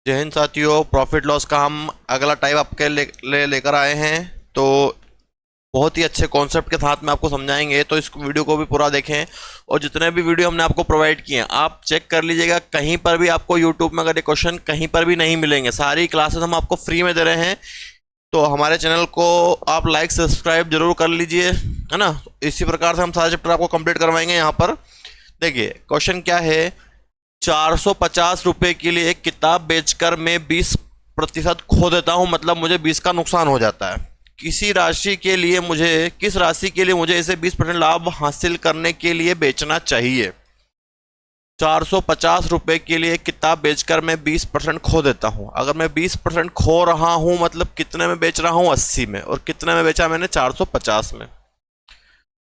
जय हिंद साथियों, profit loss का हम अगला टाइप आपके लेकर आए हैं। तो बहुत ही अच्छे कॉन्सेप्ट के साथ में आपको समझाएंगे, तो इस वीडियो को भी पूरा देखें। और जितने भी वीडियो हमने आपको प्रोवाइड किए हैं आप चेक कर लीजिएगा, कहीं पर भी आपको यूट्यूब में अगर ये क्वेश्चन कहीं पर भी नहीं मिलेंगे। सारी क्लासेस हम आपको फ्री में दे रहे हैं, तो हमारे चैनल को आप लाइक सब्सक्राइब जरूर कर लीजिए, है ना। इसी प्रकार से हम सारे चैप्टर आपको कंप्लीट करवाएंगे। यहाँ पर देखिए क्वेश्चन क्या है। 450 रुपए के लिए एक किताब बेचकर मैं 20% खो देता हूं, मतलब मुझे 20 का नुकसान हो जाता है। किस राशि के लिए मुझे इसे 20% लाभ हासिल करने के लिए बेचना चाहिए। 450 रुपए के लिए एक किताब बेचकर मैं 20% खो देता हूं। अगर मैं 20% खो रहा हूं मतलब कितने में बेच रहा हूं, 80 में। और कितने में बेचा मैंने, 450 में।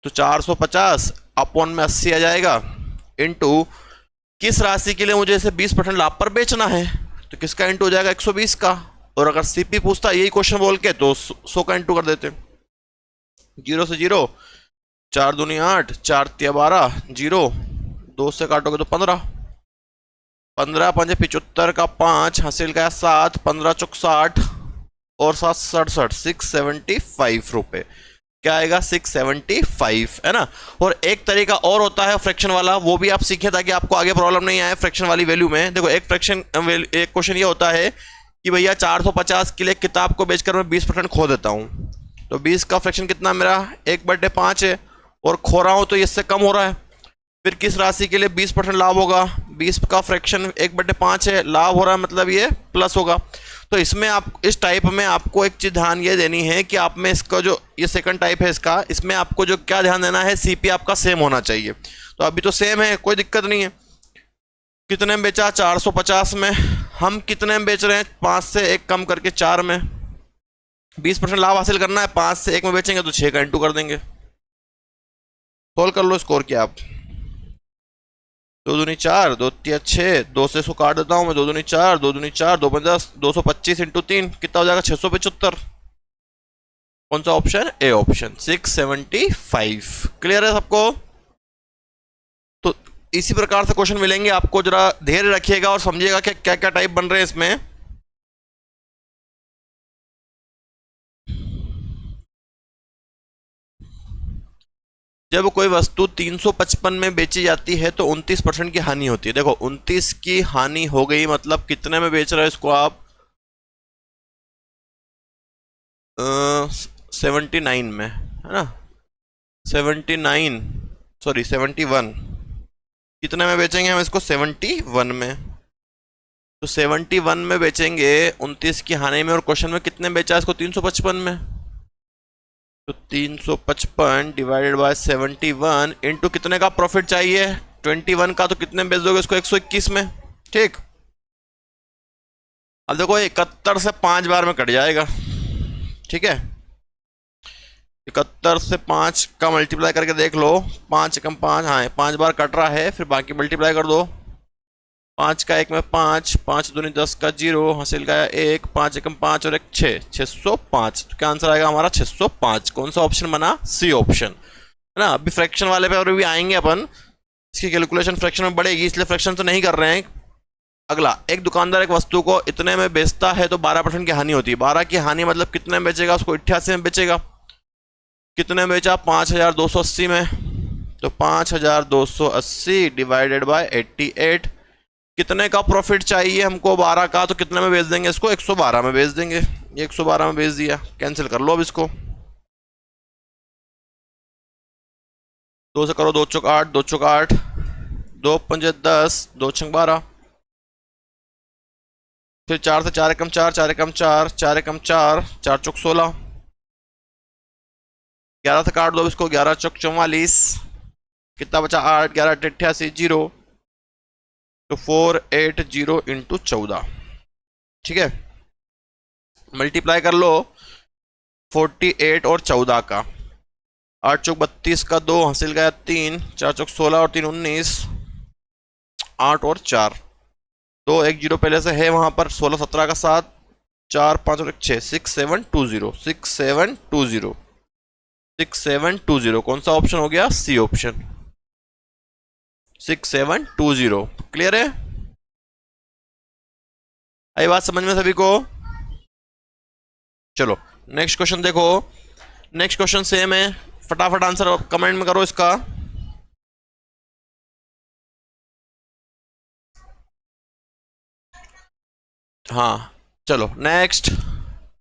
तो 450 अपॉन में 80 आ जाएगा, इनटू किस राशि के लिए मुझे इसे 20% लाभ पर बेचना है, तो किसका इंटू हो जाएगा, 120 का। और अगर सीपी पूछता यही क्वेश्चन बोल के तो 100 का इंटू कर देते। जीरो से जीरो, 4 दूनी 8, 4 तिया 12, जीरो 2 से काटोगे तो 15, 15 पंजे 75 का 5 हासिल का 7, 15 चौक 60 और 7 67, 675 रुपए। क्या आएगा, 675, है ना। और एक तरीका और होता है फ्रैक्शन वाला, वो भी आप सीखें ताकि आपको आगे प्रॉब्लम नहीं आए फ्रैक्शन वाली वैल्यू में। देखो एक क्वेश्चन ये होता है कि भैया 450 के लिए किताब को बेचकर मैं 20% खो देता हूँ। तो 20 का फ्रैक्शन कितना मेरा, 1/5 है, और खो रहा हूँ तो इससे कम हो रहा है। फिर किस राशि के लिए 20% लाभ होगा, 20 का फ्रैक्शन 1/5 है, लाभ हो रहा है मतलब ये प्लस होगा। तो इसमें आप इस टाइप में आपको एक चीज ध्यान ये देनी है कि आप में इसका जो ये सेकंड टाइप है इसका, इसमें आपको जो क्या ध्यान देना है, सीपी आपका सेम होना चाहिए। तो अभी तो सेम है, कोई दिक्कत नहीं है। कितने में बेचा, 450 में। हम कितने में बेच रहे हैं, 5 से 1 कम करके 4 में। 20% लाभ हासिल करना है, 5 से 1 में बेचेंगे तो 6 का इंटू कर देंगे। सोल्व कर लो स्कोर किया आप। 2 दूनी 4, 2 तिया 6, 2 से इसको काट देता हूं मैं। 2 दूनी 4, 2 दूनी 4, 2 10, 225 इंटू 3 कितना हो जाएगा, 675। कौन सा ऑप्शन, ए ऑप्शन, 675। क्लियर है सबको। तो इसी प्रकार से क्वेश्चन मिलेंगे आपको, जरा धैर्य रखिएगा और समझिएगा कि क्या क्या टाइप बन रहे हैं इसमें। जब कोई वस्तु 355 में बेची जाती है तो 29% की हानि होती है। देखो 29 की हानि हो गई, मतलब कितने में बेच रहे हो इसको आप, 79 में, है ना। 79, सॉरी 71। कितने में बेचेंगे हम इसको, 71 में। तो 71 में बेचेंगे 29 की हानि में, और क्वेश्चन में कितने में बेचा इसको, 355 में। तो 355 डिवाइडेड बाय 71 इंटू कितने का प्रॉफिट चाहिए, 21 का। तो कितने में बेच दोगे इसको, 121 में। ठीक, अब देखो 71 से 5 बार में कट जाएगा, ठीक है। 71 से 5 का मल्टीप्लाई करके देख लो, 5 कम 5, हाँ 5 बार कट रहा है, फिर बाकी मल्टीप्लाई कर दो। 5 का 1 में 5, 5 दूनी 10 का 0, हासिल का 1, 5 एकम 5 और 1 6, 605। तो क्या आंसर आएगा हमारा, 605। कौन सा ऑप्शन बना, सी ऑप्शन, है ना। अभी फ्रैक्शन वाले पे और भी आएंगे अपन, इसकी कैलकुलेशन फ्रैक्शन में बढ़ेगी, इसलिए फ्रैक्शन तो नहीं कर रहे हैं। अगला, एक दुकानदार एक वस्तु को इतने में बेचता है तो 12% की हानि होती है। 12 की हानि मतलब कितने में बेचेगा उसको, 88 में बेचेगा। कितने में बेचा, 5280 में। तो 5280 डिवाइडेड बाय 88, कितने का प्रॉफिट चाहिए हमको, 12 का। तो कितने में बेच देंगे इसको, 112 में बेच देंगे। ये 112 में बेच दिया, कैंसिल कर लो अब इसको। 2 से करो, 2 चौक 8, 2 चौक 8, 2 पंजे 10, 2 छंग 12। फिर 4 से 4 एकम 4, 4 एकम 4, 4 एकम 4, 4 चौक 16। 11 से काट दो इसको, 11 चौक 44। कितना बचा, 8, 11 88, 0। तो 480 इंटू 14, ठीक है। मल्टीप्लाई कर लो 48 और 14 का। 8 चौक 32 का 2, हासिल गया 3, 4 चौक 16 और 3 19, 8 और 4, 2 1 0 पहले से है वहां पर, 16 17 का 7, 4 5 और 1 6, 6720, 6720, 6720। कौन सा ऑप्शन हो गया, सी ऑप्शन, 6720। क्लियर है। आई बात समझ में सभी को? चलो नेक्स्ट क्वेश्चन देखो। नेक्स्ट क्वेश्चन सेम है, फटाफट आंसर कमेंट में करो इसका। हाँ चलो नेक्स्ट।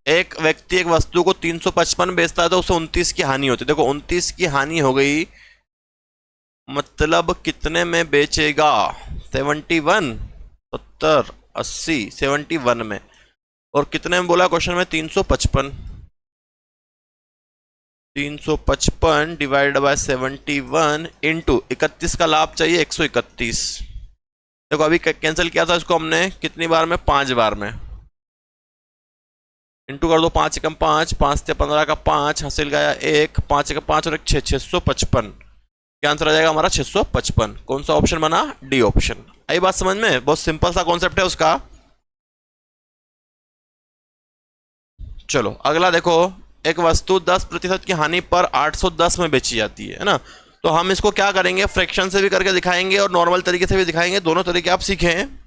एक व्यक्ति एक वस्तु को 355 बेचता है तो उसे 29 की हानि होती है। देखो 29 की हानि हो गई, मतलब कितने में बेचेगा? 71, 70, 80, 71 में। और कितने में बोला क्वेश्चन में? 355। 355 डिवाइड बाय 71 इंटू 31 का लाभ चाहिए 131। देखो अभी कैंसिल किया था इसको हमने कितनी बार में? 5 बार में। इंटू कर दो, 5 एकम 5, 5 से 15 का 5 हासिल गया 1, 5 एक 5 और 1 6, 655। क्या आंसर आ जाएगा हमारा? 655। कौन सा ऑप्शन बना? D option. आई बात समझ में? बहुत सिंपल सा कॉन्सेप्ट है उसका। चलो अगला देखो। एक वस्तु 10% की हानि पर 810 में बेची जाती है ना? तो हम इसको क्या करेंगे? फ्रैक्शन से भी करके दिखाएंगे और नॉर्मल तरीके से भी दिखाएंगे, दोनों तरीके आप सीखें।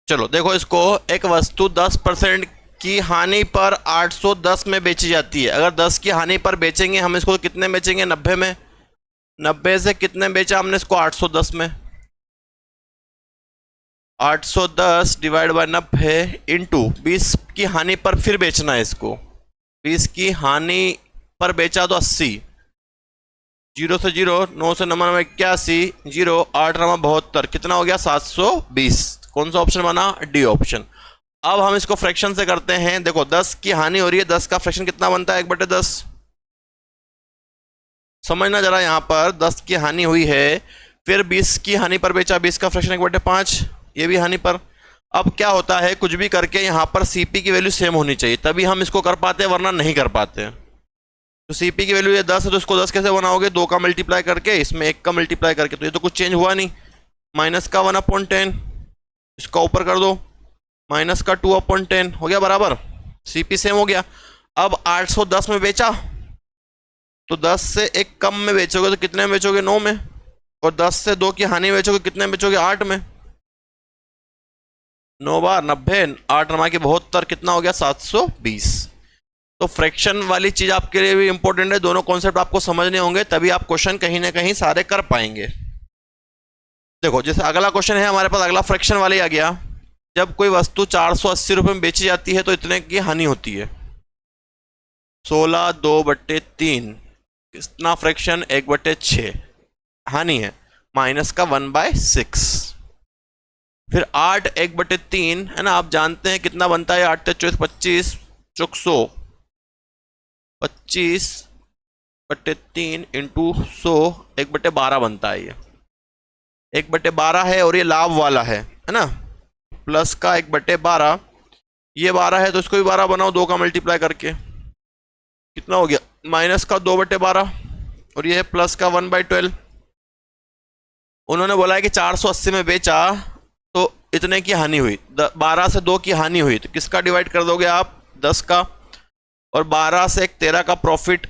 चलो देखो इसको, एक वस्तु 10% की हानि पर 810 में बेची जाती है। अगर 10 की हानि पर बेचेंगे हम इसको, कितने बेचेंगे? 90 में। 90 से कितने बेचा हमने इसको? 810 में। 810 डिवाइड बाय 90 इंटू 20 की हानि पर फिर बेचना है इसको। 20 की हानि पर बेचा तो 80। 0 से 0, 9 से 9 में 81, 0 8 नमा 72, कितना हो गया? 720। कौन सा ऑप्शन बना? D option. अब हम इसको फ्रैक्शन से करते हैं। देखो 10 की हानि हो रही है, 10 का फ्रैक्शन कितना बनता है? 1/10। समझना जरा, यहां पर 10 की हानि हुई है, फिर 20 की हानि पर बेचा, 20 का फ्रैक्शन 1/5, ये भी हानि पर। अब क्या होता है, कुछ भी करके यहां पर सीपी की वैल्यू सेम होनी चाहिए, तभी हम इसको कर पाते हैं, वरना नहीं कर पाते। तो सीपी की वैल्यू ये 10 है, तो इसको 10 कैसे बनाओगे? 2 का मल्टीप्लाई करके, इसमें 1 का मल्टीप्लाई करके। तो ये तो कुछ चेंज हुआ नहीं। माइनस का 1/10, इसका ऊपर कर दो, माइनस का 2/10, हो गया बराबर। सीपी सेम हो गया। अब 810 में बेचा, तो 10 से 1 कम में बेचोगे तो कितने में बेचोगे? 9 में। और 10 से 2 की हानि बेचोगे, कितने में बेचोगे? 8 में। 9 बार 90, 8 नमा की 72, कितना हो गया? 720। तो फ्रैक्शन वाली चीज आपके लिए भी इंपॉर्टेंट है, दोनों कॉन्सेप्ट आपको समझने होंगे, तभी आप क्वेश्चन कहीं ना कहीं सारे कर पाएंगे। देखो जैसे अगला क्वेश्चन है हमारे पास, अगला फ्रैक्शन वाले आ गया। जब कोई वस्तु 480 रुपए में बेची जाती है तो इतने की हानि होती है। 16 2/3, कितना फ्रैक्शन? 1/6 हानि है, माइनस का 1/6। फिर 8 1/3 है ना? आप जानते हैं कितना बनता है? 8 24 25 100, 25/3 इंटू 100, 1/12 बनता है। ये 1/12 है और ये लाभ वाला है ना? प्लस का 1/12, ये 12 है तो इसको भी 12 बनाओ, 2 का मल्टीप्लाई करके, कितना हो गया? माइनस का 2/12, और ये है प्लस का 1/12। उन्होंने बोला है कि 480 में बेचा तो इतने की हानि हुई, 12 से 2 की हानि हुई, तो किसका डिवाइड कर दोगे आप? 10 का। और 12 से 1 13 का प्रॉफिट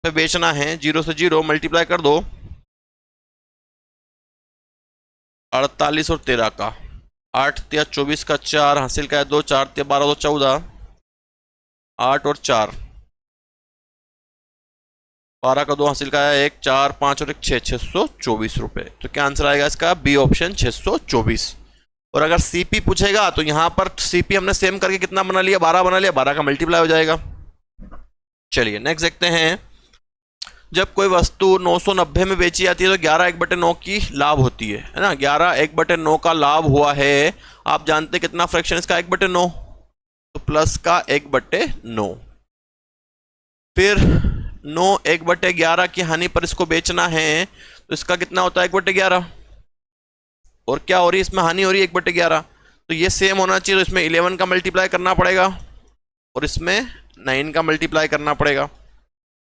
पे बेचना है, 0 से 0 मल्टीप्लाई कर दो, 48 और 13 का, 8 3 24 का 4 हासिल का है 2, 4 3 12 2 14, 8 और 4, 12 का 2 हासिल का है 1, 4 5 और 1 6, 624 रुपए। तो क्या आंसर आएगा इसका? B option 624। और अगर सीपी पूछेगा तो यहां पर सीपी हमने सेम करके कितना बना लिया? 12 बना लिया, 12 का मल्टीप्लाई हो जाएगा। चलिए नेक्स्ट देखते हैं। जब कोई वस्तु 990 में बेची जाती है तो 11 1/9 की लाभ होती है ना? 11 1/9 का लाभ हुआ है। आप जानते हैं कितना फ्रैक्शन इसका? 1/9, तो प्लस का 1/9। फिर 9 1/11 की हानि पर इसको बेचना है, तो इसका कितना होता है? 1/11। और क्या हो रही है इसमें? हानि हो रही है 1/11, तो ये सेम होना चाहिए, तो इसमें 11 का मल्टीप्लाई करना पड़ेगा और इसमें 9 का मल्टीप्लाई करना पड़ेगा।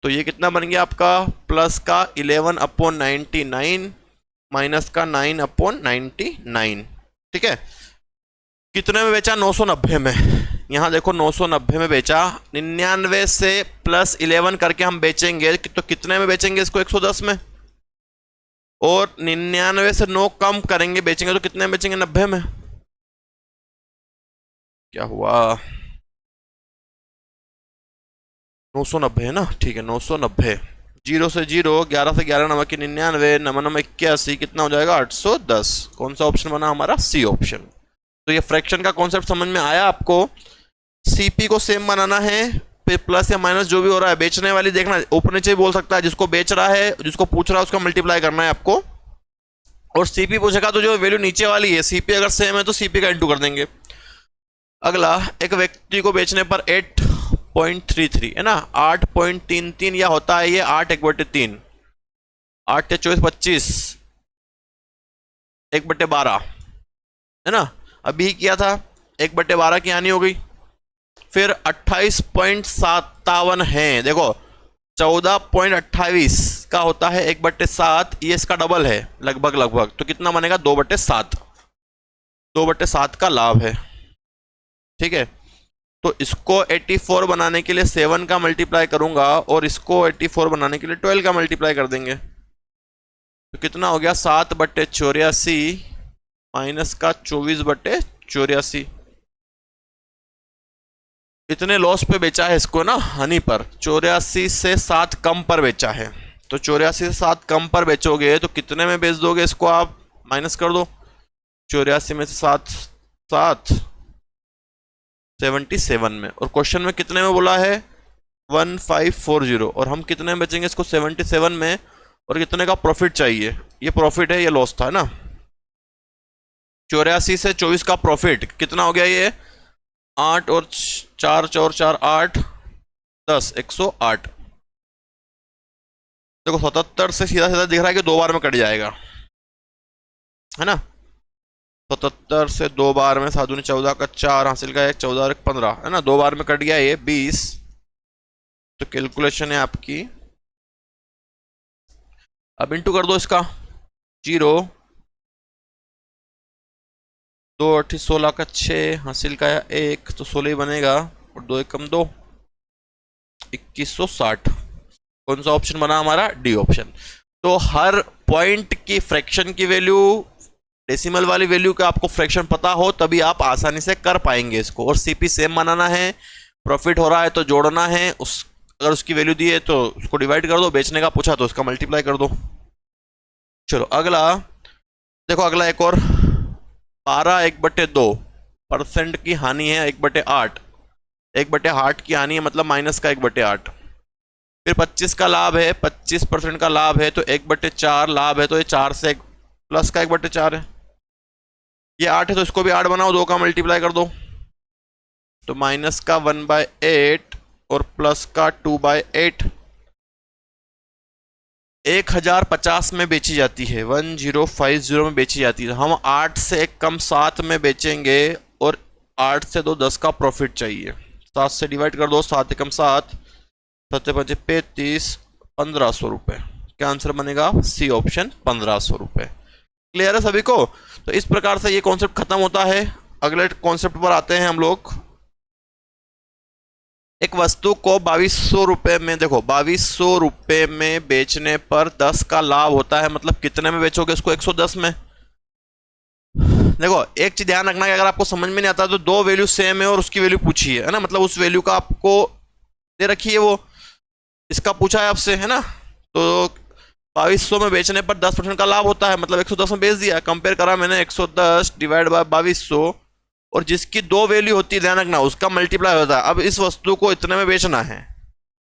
तो ये कितना बन गया आपका? प्लस का 11/99 माइनस का 9/99। ठीक है, कितने में बेचा? 990 में। यहां देखो 990 में बेचा, 99 से प्लस 11 करके हम बेचेंगे, तो कितने में बेचेंगे इसको? 110 में। और 99 से 9 कम करेंगे, बेचेंगे तो कितने में बेचेंगे? 90 में। क्या हुआ? 990 है ना, ठीक है 990। 0 से 0, 11 से 11 नवा की 99, नवा नवा 81, कितना हो जाएगा? 810। कौन सा ऑप्शन बना हमारा? C option. तो ये फ्रैक्शन का कॉन्सेप्ट समझ में आया आपको? सीपी को सेम बनाना है, फिर प्लस या माइनस जो भी हो रहा है, बेचने वाली देखना ऊपर नीचे भी बोल सकता है, जिसको बेच रहा है जिसको पूछ रहा है उसका मल्टीप्लाई करना है आपको। और सीपी पूछेगा तो जो वैल्यू नीचे वाली है, सीपी अगर सेम है तो सीपी का इंटू कर देंगे। अगला, एक व्यक्ति को बेचने पर 8.33 है ना, 8.33 या होता है ये 8/3, 8 या 24 25, 1/12 है ना। अभी किया था 1/12 की हानि हो गई। फिर 28.57 है, देखो 14.28 का होता है 1/7, ये इसका डबल है लगभग लगभग, तो कितना बनेगा? 2/7। 2/7 का लाभ है, ठीक है। तो इसको 84 बनाने के लिए 7 का मल्टीप्लाई करूंगा और इसको 84 बनाने के लिए 12 का मल्टीप्लाई कर देंगे, तो कितना हो गया? 7/84 माइनस का 24/84। इतने लॉस पे बेचा है इसको ना, हानि पर। 84 से 7 कम पर बेचा है, तो 84 से 7 कम पर बेचोगे तो कितने में बेच दोगे इसको? आप माइनस कर दो, 84 में से 7 7 77 में। और क्वेश्चन में कितने में बोला है? 1540। और हम कितने में बेचेंगे इसको? 77 में। और कितने का प्रॉफिट चाहिए? ये प्रॉफिट है, ये लॉस था ना। 84 से 24 का प्रॉफिट कितना हो गया? ये 8 और 4 4 4 8 10 108। देखो 77 से सीधा सीधा दिख रहा है कि 2 बार में कट जाएगा, है ना। 77 से 2 बार में 7 दूनी 14 का 4 हासिल का 1, 14 और 1 15 है ना, 2 बार में कट गया ये 20। तो कैलकुलेशन है आपकी, अब इंटू कर दो इसका। 0 2 8 16 का 6 हासिल का 1, तो 16 ही बनेगा, और 2 1 कम 2, 2160। कौन सा ऑप्शन बना हमारा? D option. तो हर पॉइंट की फ्रैक्शन की वैल्यू, डेसिमल वाली वैल्यू का आपको फ्रैक्शन पता हो तभी आप आसानी से कर पाएंगे इसको। और सीपी सेम बनाना है, प्रॉफिट हो रहा है तो जोड़ना है, अगर उसकी वैल्यू दी है तो उसको डिवाइड कर दो, बेचने का पूछा तो उसका मल्टीप्लाई कर दो। चलो अगला देखो, अगला एक और 12 1/2% की हानि है 1/8, 1/8 की हानि है मतलब माइनस का 1/8। फिर 25 का लाभ है, 25% का लाभ है, तो 1/4 लाभ है, तो ये 4 से प्लस का 1/4 है। ये 8 है तो इसको भी 8 बनाओ, 2 का मल्टीप्लाई कर दो, तो माइनस का 1/8 और प्लस का 2/8। 1050 में बेची जाती है, 1050 में बेची जाती है। हम 8 से 1 कम 7 में बेचेंगे और 8 से 2 10 का प्रॉफिट चाहिए। 7 से डिवाइड कर दो, 7 एकम 7, 7 5 35, 1500 रुपये। क्या आंसर बनेगा? सी ऑप्शन, 1500 रुपये। क्लियर है सभी को? तो इस प्रकार से ये कॉन्सेप्ट खत्म होता है। अगले कॉन्सेप्ट पर आते हैं हम लोग। एक वस्तु को 2200 रुपये में, देखो 2200 रुपये में बेचने पर 10 का लाभ होता है, मतलब कितने में बेचोगे इसको? 110 में। देखो एक चीज ध्यान रखना कि अगर आपको समझ में नहीं आता तो 2 वैल्यू सेम है और उसकी वैल्यू पूछी है ना, मतलब उस वैल्यू का आपको दे रखी है, वो इसका पूछा है आपसे, है ना। तो 2200 में बेचने पर 10% का लाभ होता है, मतलब 110 में बेच दिया। कंपेयर करा मैंने 110 डिवाइड बाय 2200, और जिसकी 2 वैल्यू होती है ध्यान रखना, उसका मल्टीप्लाई होता है। अब इस वस्तु को इतने में बेचना है,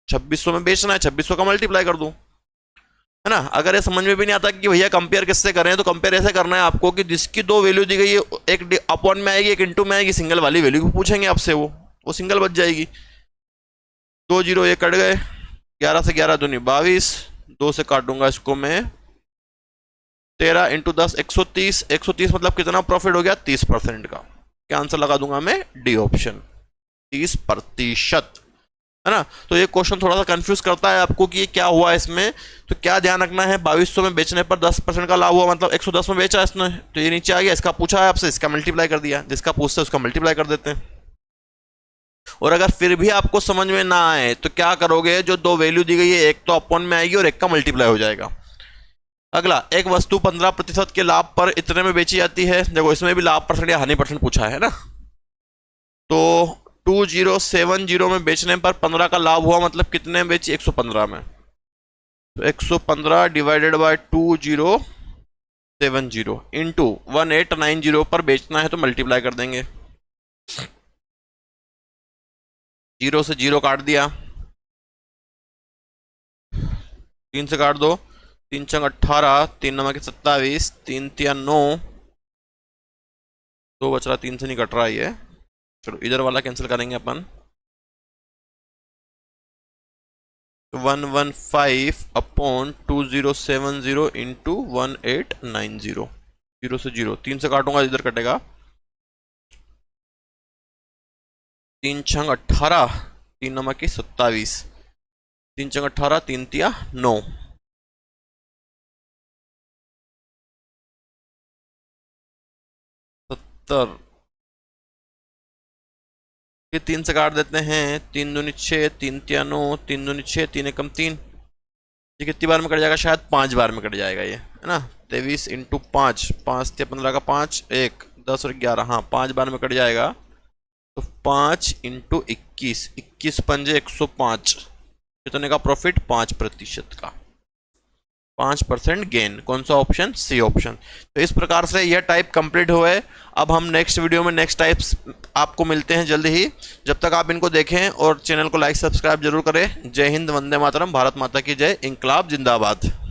2600 में बेचना है, 2600 का मल्टीप्लाई कर दूं, है ना। अगर ये समझ में भी नहीं आता कि भैया कंपेयर किससे करें, तो कंपेयर ऐसे करना है आपको कि जिसकी 2 वैल्यू दी गई है, एक अपॉन में आएगी, एक इंटू में आएगी, सिंगल वाली वैल्यू को पूछेंगे आपसे, वो सिंगल बच जाएगी। 2 0 ये कट गए, 11 से 11 दूनी 22, 2 से काटूंगा इसको मैं 13 इंटू 10 130, 130 मतलब कितना प्रॉफिट हो गया? 30% का। क्या आंसर लगा दूंगा मैं? डी ऑप्शन, 30%, है ना। तो ये क्वेश्चन थोड़ा सा कंफ्यूज करता है आपको कि ये क्या हुआ इसमें। तो क्या ध्यान रखना है, 2200 में बेचने पर 10% का लाभ हुआ, मतलब 110 में बेचा इसने, तो ये नीचे आ गया, इसका पूछा है आपसे, इसका मल्टीप्लाई कर दिया, जिसका पूछते हैं उसका मल्टीप्लाई कर देते हैं। और अगर फिर भी आपको समझ में ना आए तो क्या करोगे, जो 2 वैल्यू दी गई है, एक तो अपॉन में आएगी और एक का मल्टीप्लाई हो जाएगा। अगला, एक वस्तु 15% के लाभ पर इतने में बेची जाती है। देखो इसमें भी लाभ परसेंट या हानि परसेंट पूछा है ना। तो 2070 में बेचने पर 15 का लाभ हुआ, मतलब कितने में बेची, 115 में। तो 115 डिवाइडेड बाय 2070 इंटू 1890 पर बेचना है तो मल्टीप्लाई कर देंगे। 0 से 0 काट दिया, 3 से काट दो, 3 छंग 18, 3 नमक 27, 3 तिया 9, 2 बच रहा, 3 से नहीं कट रहा ये। चलो इधर वाला कैंसिल करेंगे अपन। 115 अपॉन 2070 इंटू 1890। 0 से 0, 3 से काटूंगा इधर कटेगा, 3 छंग 18, 3 नमक 27, 3 छंग 18, 3 तिया 9, 70। ये 3 से काट देते हैं, 3 दूनी 6, 3 तिया 9, 3 दूनी 6, 3 एकम 3। ये कितनी बार में कट जाएगा, शायद 5 बार में कट जाएगा ये, है ना। 23 इंटू 5, 5 तिया 15 का 5, 1 10 और 11, हाँ 5 बार में कट जाएगा। तो 5 इंटू 21, 21 पंजे 105, कितने का प्रॉफिट, 5% का, 5% गेन। कौन सा ऑप्शन, सी ऑप्शन। तो इस प्रकार से यह टाइप कंप्लीट हुए। अब हम नेक्स्ट वीडियो में नेक्स्ट टाइप्स आपको मिलते हैं जल्दी ही। जब तक आप इनको देखें और चैनल को लाइक सब्सक्राइब जरूर करें। जय हिंद, वंदे मातरम, भारत माता की जय, इंकलाब जिंदाबाद।